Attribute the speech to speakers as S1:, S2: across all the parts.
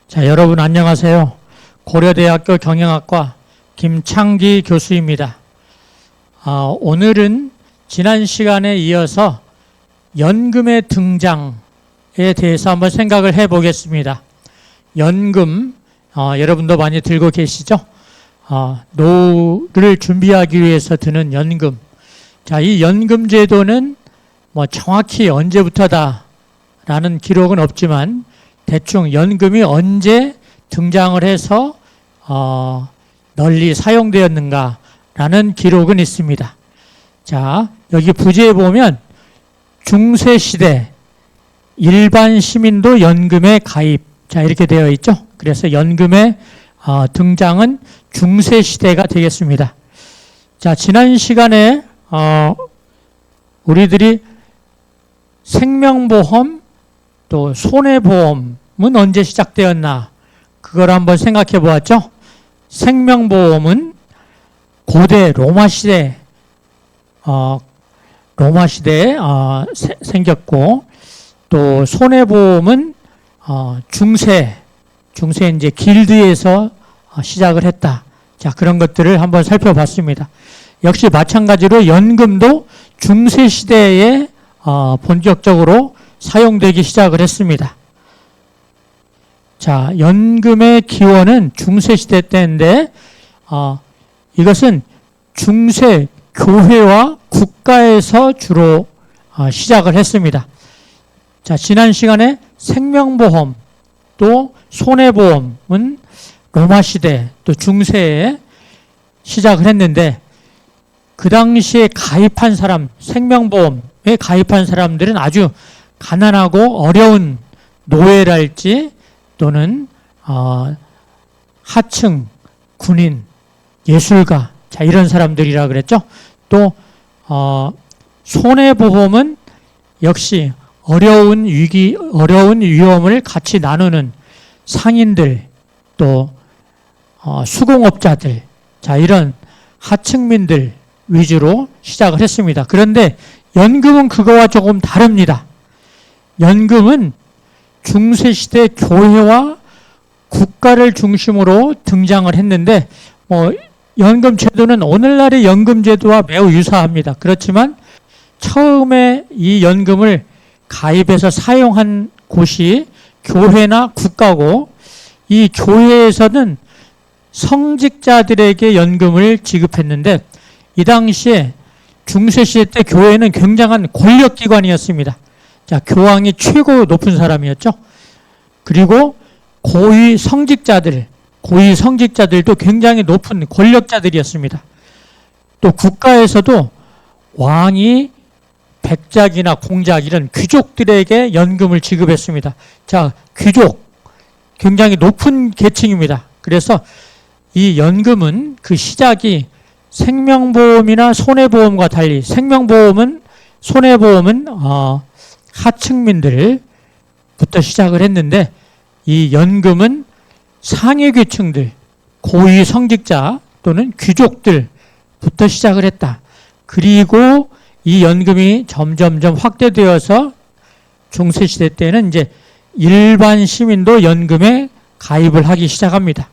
S1: 자, 여러분 안녕하세요. 고려대학교 경영학과 김창기 교수입니다. 오늘은 지난 시간에 이어서 연금의 등장에 대해서 한번 생각을 해보겠습니다. 연금, 여러분도 많이 들고 계시죠? 노후를 준비하기 위해서 드는 연금. 자, 이 연금 제도는 정확히 언제부터다라는 기록은 없지만 대충 연금이 언제 등장을 해서 널리 사용되었는가라는 기록은 있습니다. 자, 여기 부제에 보면 중세시대 일반 시민도 연금에 가입, 자 이렇게 되어 있죠. 그래서 연금의 등장은 중세시대가 되겠습니다. 자, 지난 시간에 우리들이 생명보험 또 손해보험은 언제 시작되었나 그걸 한번 생각해 보았죠. 생명보험은 고대 로마시대에 생겼고, 또 손해보험은 중세 이제 길드에서 시작을 했다. 자, 그런 것들을 한번 살펴봤습니다. 역시 마찬가지로 연금도 중세 시대에 본격적으로 사용되기 시작을 했습니다. 자, 연금의 기원은 중세시대 때인데 이것은 중세 교회와 국가에서 주로 시작을 했습니다. 자, 지난 시간에 생명보험 또 손해보험은 로마시대 또 중세에 시작을 했는데, 그 당시에 가입한 사람, 생명보험에 가입한 사람들은 아주 가난하고 어려운 노예랄지 또는 하층, 군인, 예술가, 자 이런 사람들이라 그랬죠. 또 손해보험은 역시 어려운 위험을 같이 나누는 상인들, 또 수공업자들, 자 이런 하층민들 위주로 시작을 했습니다. 그런데 연금은 그거와 조금 다릅니다. 연금은 중세시대 교회와 국가를 중심으로 등장을 했는데, 연금 제도는 오늘날의 연금 제도와 매우 유사합니다. 그렇지만 처음에 이 연금을 가입해서 사용한 곳이 교회나 국가고, 이 교회에서는 성직자들에게 연금을 지급했는데, 이 당시에 중세시대 때 교회는 굉장한 권력기관이었습니다. 자, 교황이 최고 높은 사람이었죠. 그리고 고위 성직자들도 굉장히 높은 권력자들이었습니다. 또 국가에서도 왕이 백작이나 공작 이런 귀족들에게 연금을 지급했습니다. 자, 귀족 굉장히 높은 계층입니다. 그래서 이 연금은 그 시작이 생명보험이나 손해보험과 달리, 손해보험은 하층민들부터 시작을 했는데, 이 연금은 상위 계층들, 고위 성직자 또는 귀족들부터 시작을 했다. 그리고 이 연금이 점점점 확대되어서 중세시대 때는 이제 일반 시민도 연금에 가입을 하기 시작합니다.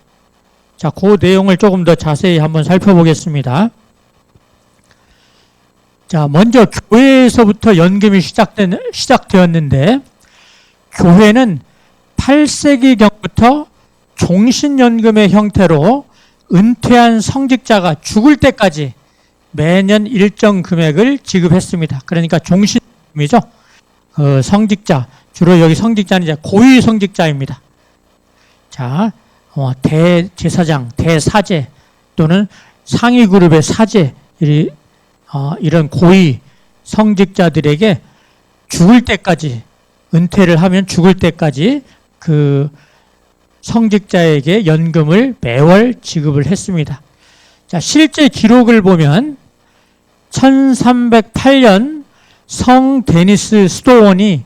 S1: 자, 그 내용을 조금 더 자세히 한번 살펴보겠습니다. 자, 먼저 교회에서부터 연금이 시작되었는데, 교회는 8세기경부터 종신연금의 형태로 은퇴한 성직자가 죽을 때까지 매년 일정 금액을 지급했습니다. 그러니까 종신연금이죠. 성직자, 주로 여기 성직자는 이제 고위 성직자입니다. 자, 대제사장, 대사제 또는 상위 그룹의 사제, 이런 고위 성직자들에게 죽을 때까지, 은퇴를 하면 죽을 때까지 그 성직자에게 연금을 매월 지급을 했습니다. 자, 실제 기록을 보면 1308년 성 데니스 스토원이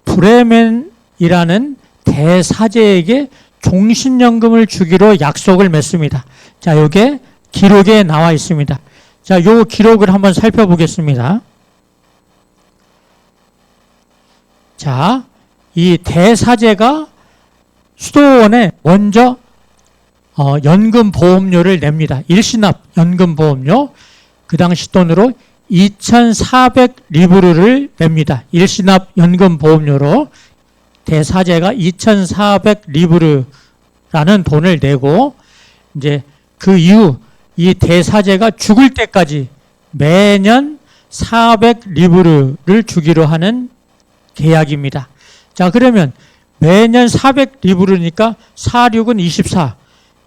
S1: 브레멘이라는 대사제에게 종신연금을 주기로 약속을 맺습니다. 자, 이게 기록에 나와 있습니다. 자, 요 기록을 한번 살펴보겠습니다. 자, 이 대사제가 수도원에 먼저 연금보험료를 냅니다. 일시납 연금보험료. 그 당시 돈으로 2,400리브르를 냅니다. 일시납 연금보험료로 대사제가 2,400리브르라는 돈을 내고, 이제 그 이후 이 대사제가 죽을 때까지 매년 400리브르를 주기로 하는 계약입니다. 자, 그러면 매년 400리브르니까 4,6은 24.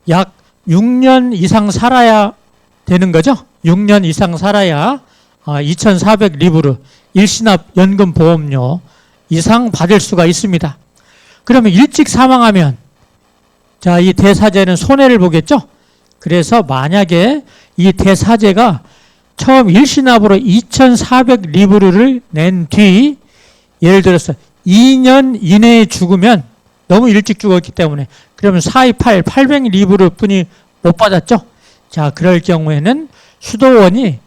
S1: 약 6년 이상 살아야 되는 거죠. 6년 이상 살아야 2,400리브르 일시납 연금보험료 이상 받을 수가 있습니다. 그러면 일찍 사망하면 자, 이 대사제는 손해를 보겠죠. 그래서 만약에 이 대사제가 처음 일시납으로 2,400리브르를 낸 뒤, 예를 들어서 2년 이내에 죽으면, 너무 일찍 죽었기 때문에, 그러면 428, 800리브르 뿐이 못 받았죠. 자, 그럴 경우에는 수도원이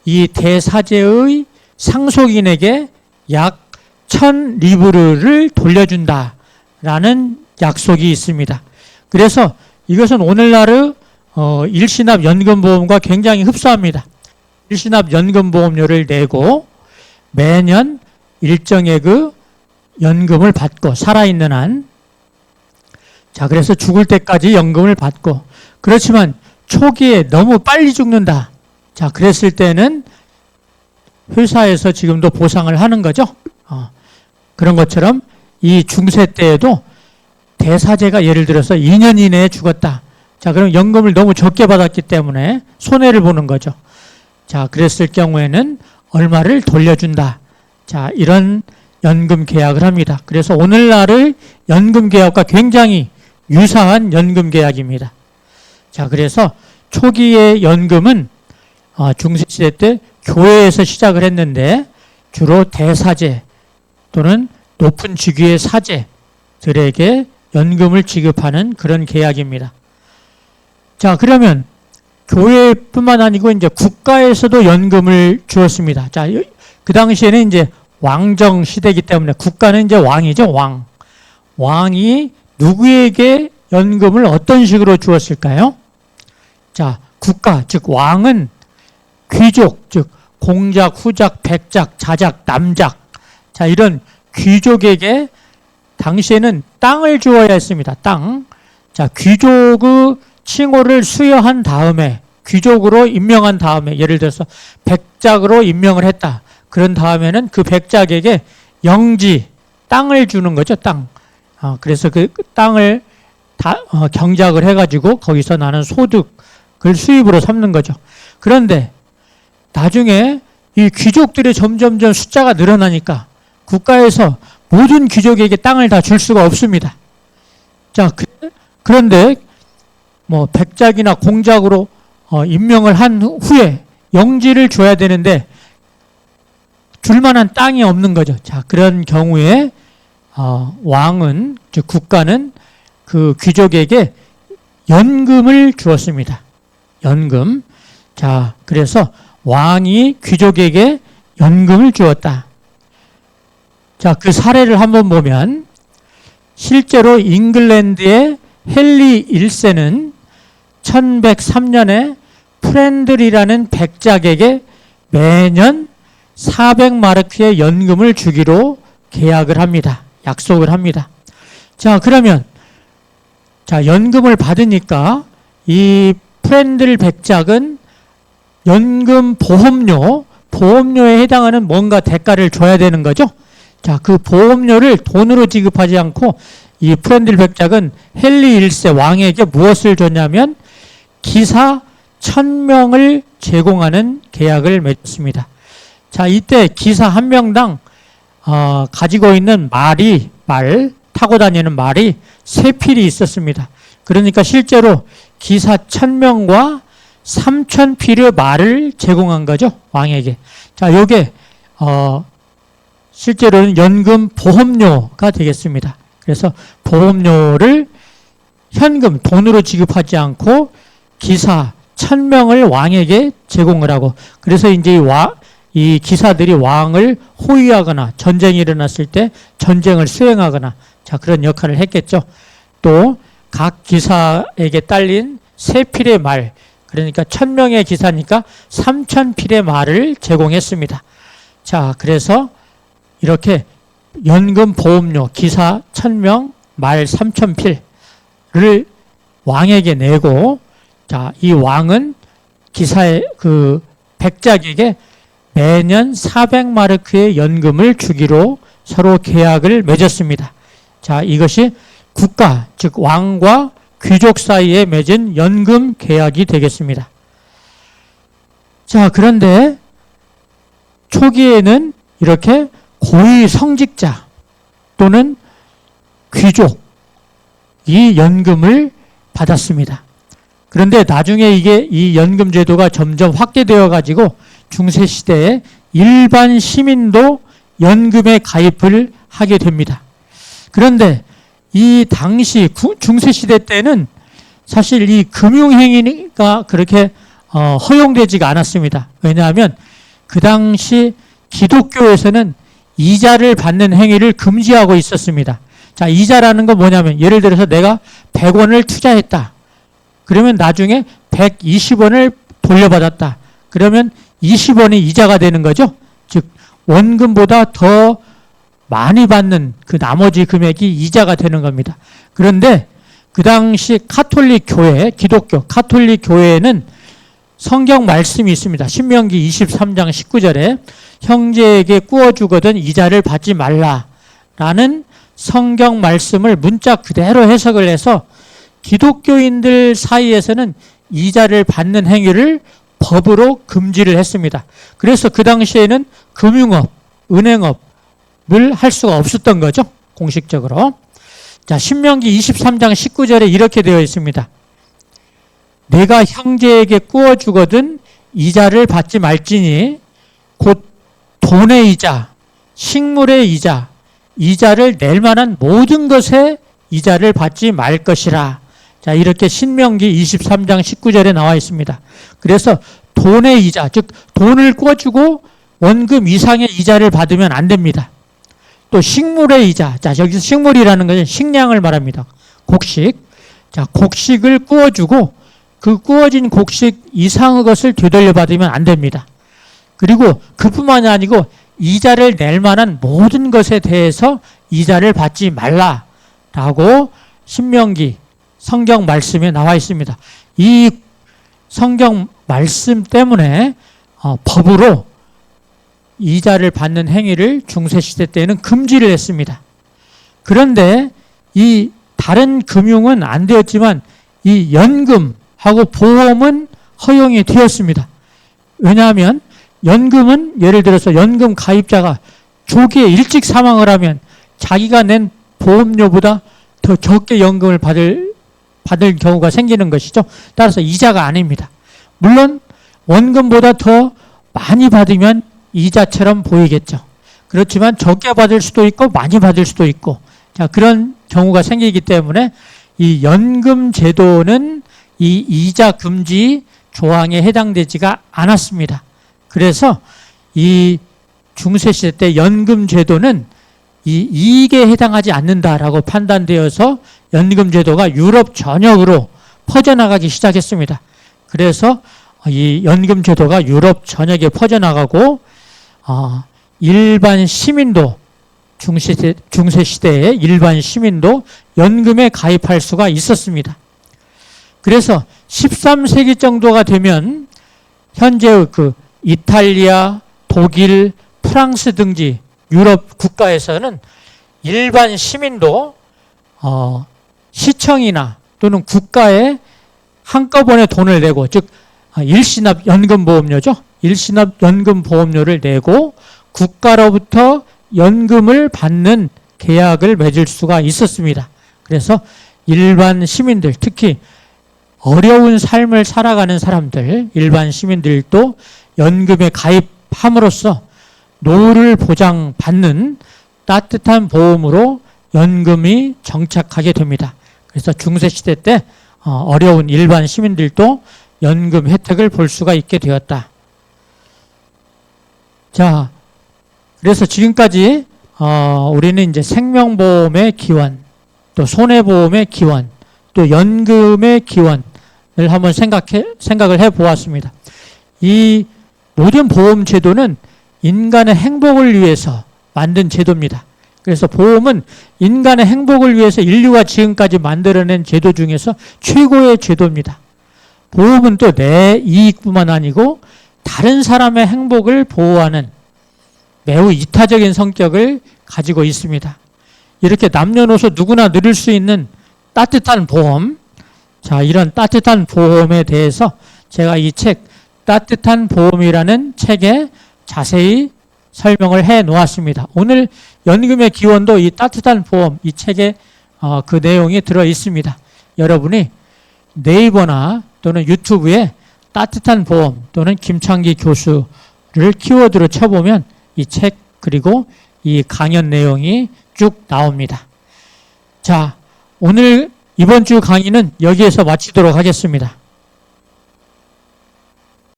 S1: 이 대사제의 상속인에게 약 1,000리브르를 돌려준다라는 약속이 있습니다. 그래서 이것은 오늘날의 일시납 연금보험과 굉장히 흡사합니다. 일시납 연금보험료를 내고 매년 일정의 그 연금을 받고, 살아있는 한. 자, 그래서 죽을 때까지 연금을 받고, 그렇지만 초기에 너무 빨리 죽는다. 자, 그랬을 때는 회사에서 지금도 보상을 하는 거죠. 그런 것처럼 이 중세 때에도 대사제가 예를 들어서 2년 이내에 죽었다. 자, 그럼 연금을 너무 적게 받았기 때문에 손해를 보는 거죠. 자, 그랬을 경우에는 얼마를 돌려준다. 자, 이런 연금 계약을 합니다. 그래서 오늘날의 연금 계약과 굉장히 유사한 연금 계약입니다. 자, 그래서 초기의 연금은 중세시대 때 교회에서 시작을 했는데 주로 대사제 또는 높은 직위의 사제들에게 연금을 지급하는 그런 계약입니다. 자, 그러면 교회뿐만 아니고 이제 국가에서도 연금을 주었습니다. 자, 그 당시에는 이제 왕정 시대이기 때문에 국가는 이제 왕이죠, 왕. 왕이 누구에게 연금을 어떤 식으로 주었을까요? 자, 국가, 즉 왕은 귀족, 즉 공작, 후작, 백작, 자작, 남작, 자, 이런 귀족에게 당시에는 땅을 주어야 했습니다. 땅. 자, 귀족의 칭호를 수여한 다음에, 귀족으로 임명한 다음에, 예를 들어서 백작으로 임명을 했다. 그런 다음에는 그 백작에게 영지, 땅을 주는 거죠, 땅. 그래서 그 땅을 경작을 해가지고 거기서 나는 소득을 수입으로 삼는 거죠. 그런데 나중에 이 귀족들이 점점점 숫자가 늘어나니까 국가에서 모든 귀족에게 땅을 다 줄 수가 없습니다. 자, 그런데 뭐 백작이나 공작으로 임명을 한 후에 영지를 줘야 되는데 줄 만한 땅이 없는 거죠. 자, 그런 경우에 왕은, 즉 국가는 그 귀족에게 연금을 주었습니다. 연금. 자, 그래서 왕이 귀족에게 연금을 주었다. 자, 그 사례를 한번 보면 실제로 잉글랜드의 헨리 1세는 1103년에 프렌들이라는 백작에게 매년 400마르크의 연금을 주기로 계약을 합니다. 약속을 합니다. 자, 그러면 자, 연금을 받으니까 이 프렌들 백작은 연금 보험료에 해당하는 뭔가 대가를 줘야 되는 거죠. 자, 그 보험료를 돈으로 지급하지 않고 이 프렌들 백작은 헨리 1세 왕에게 무엇을 줬냐면 기사 1,000명을 제공하는 계약을 맺었습니다. 자, 이때 기사 한 명당 가지고 있는 말 타고 다니는 말이 3필이 있었습니다. 그러니까 실제로 기사 1,000명과 3,000필의 말을 제공한 거죠, 왕에게. 자, 요게 실제로는 연금 보험료가 되겠습니다. 그래서 보험료를 현금 돈으로 지급하지 않고 기사 1,000명을 왕에게 제공을 하고, 그래서 이제 이 기사들이 왕을 호위하거나 전쟁이 일어났을 때 전쟁을 수행하거나, 자, 그런 역할을 했겠죠. 또 각 기사에게 딸린 3필의 말, 그러니까 1000명의 기사니까 3000필의 말을 제공했습니다. 자, 그래서 이렇게 연금 보험료 기사 1000명, 말 3000필을 왕에게 내고, 자, 이 왕은 기사의 그 백작에게 매년 400마르크의 연금을 주기로 서로 계약을 맺었습니다. 자, 이것이 국가, 즉 왕과 귀족 사이에 맺은 연금 계약이 되겠습니다. 자, 그런데 초기에는 이렇게 고위 성직자 또는 귀족이 연금을 받았습니다. 그런데 나중에 이 연금 제도가 점점 확대되어 가지고 중세 시대에 일반 시민도 연금에 가입을 하게 됩니다. 그런데 이 당시 중세 시대 때는 사실 이 금융행위가 그렇게 허용되지가 않았습니다. 왜냐하면 그 당시 기독교에서는 이자를 받는 행위를 금지하고 있었습니다. 자, 이자라는 건 뭐냐면 예를 들어서 내가 100원을 투자했다. 그러면 나중에 120원을 돌려받았다. 그러면 20원이 이자가 되는 거죠. 즉 원금보다 더 많이 받는 그 나머지 금액이 이자가 되는 겁니다. 그런데 그 당시 카톨릭 교회, 기독교 카톨릭 교회에는 성경 말씀이 있습니다. 신명기 23장 19절에 형제에게 꾸어주거든 이자를 받지 말라라는 성경 말씀을 문자 그대로 해석을 해서 기독교인들 사이에서는 이자를 받는 행위를 법으로 금지를 했습니다. 그래서 그 당시에는 금융업, 은행업을 할 수가 없었던 거죠. 공식적으로. 자, 신명기 23장 19절에 이렇게 되어 있습니다. 내가 형제에게 꾸어주거든 이자를 받지 말지니 곧 돈의 이자, 식물의 이자, 이자를 낼 만한 모든 것에 이자를 받지 말 것이라. 자, 이렇게 신명기 23장 19절에 나와 있습니다. 그래서 돈의 이자, 즉 돈을 꿔주고 원금 이상의 이자를 받으면 안 됩니다. 또 식물의 이자, 자, 여기서 식물이라는 것은 식량을 말합니다. 곡식. 자, 곡식을 꾸어주고 그 꾸어진 곡식 이상의 것을 되돌려 받으면 안 됩니다. 그리고 그뿐만이 아니고 이자를 낼 만한 모든 것에 대해서 이자를 받지 말라라고 신명기 성경 말씀에 나와 있습니다. 이 성경 말씀 때문에 법으로 이자를 받는 행위를 중세시대 때는 금지를 했습니다. 그런데 이 다른 금융은 안 되었지만 이 연금하고 보험은 허용이 되었습니다. 왜냐하면 연금은 예를 들어서 연금 가입자가 조기에 일찍 사망을 하면 자기가 낸 보험료보다 더 적게 연금을 받을 경우가 생기는 것이죠. 따라서 이자가 아닙니다. 물론 원금보다 더 많이 받으면 이자처럼 보이겠죠. 그렇지만 적게 받을 수도 있고 많이 받을 수도 있고, 자, 그런 경우가 생기기 때문에 이 연금 제도는 이 이자 금지 조항에 해당되지가 않았습니다. 그래서 이 중세시대 때 연금 제도는 이 이익에 해당하지 않는다라고 판단되어서 연금 제도가 유럽 전역으로 퍼져나가기 시작했습니다. 그래서 이 연금 제도가 유럽 전역에 퍼져나가고 일반 시민도 중세 시대에 일반 시민도 연금에 가입할 수가 있었습니다. 그래서 13세기 정도가 되면 현재 그 이탈리아, 독일, 프랑스 등지 유럽 국가에서는 일반 시민도 시청이나 또는 국가에 한꺼번에 돈을 내고, 즉 일시납 연금보험료죠. 일시납 연금보험료를 내고 국가로부터 연금을 받는 계약을 맺을 수가 있었습니다. 그래서 일반 시민들, 특히 어려운 삶을 살아가는 사람들, 일반 시민들도 연금에 가입함으로써 노후를 보장받는 따뜻한 보험으로 연금이 정착하게 됩니다. 그래서 중세시대 때 어려운 일반 시민들도 연금 혜택을 볼 수가 있게 되었다. 자, 그래서 지금까지 우리는 이제 생명보험의 기원, 또 손해보험의 기원, 또 연금의 기원을 한번 생각을 해 보았습니다. 이 모든 보험 제도는 인간의 행복을 위해서 만든 제도입니다. 그래서 보험은 인간의 행복을 위해서 인류가 지금까지 만들어낸 제도 중에서 최고의 제도입니다. 보험은 또 내 이익뿐만 아니고 다른 사람의 행복을 보호하는 매우 이타적인 성격을 가지고 있습니다. 이렇게 남녀노소 누구나 누릴 수 있는 따뜻한 보험, 자, 이런 따뜻한 보험에 대해서 제가 이 책 따뜻한 보험이라는 책에 자세히 설명을 해 놓았습니다. 오늘 연금의 기원도 이 따뜻한 보험, 이 책에 그 내용이 들어 있습니다. 여러분이 네이버나 또는 유튜브에 따뜻한 보험 또는 김창기 교수를 키워드로 쳐보면 이 책 그리고 이 강연 내용이 쭉 나옵니다. 자, 오늘 이번 주 강의는 여기에서 마치도록 하겠습니다.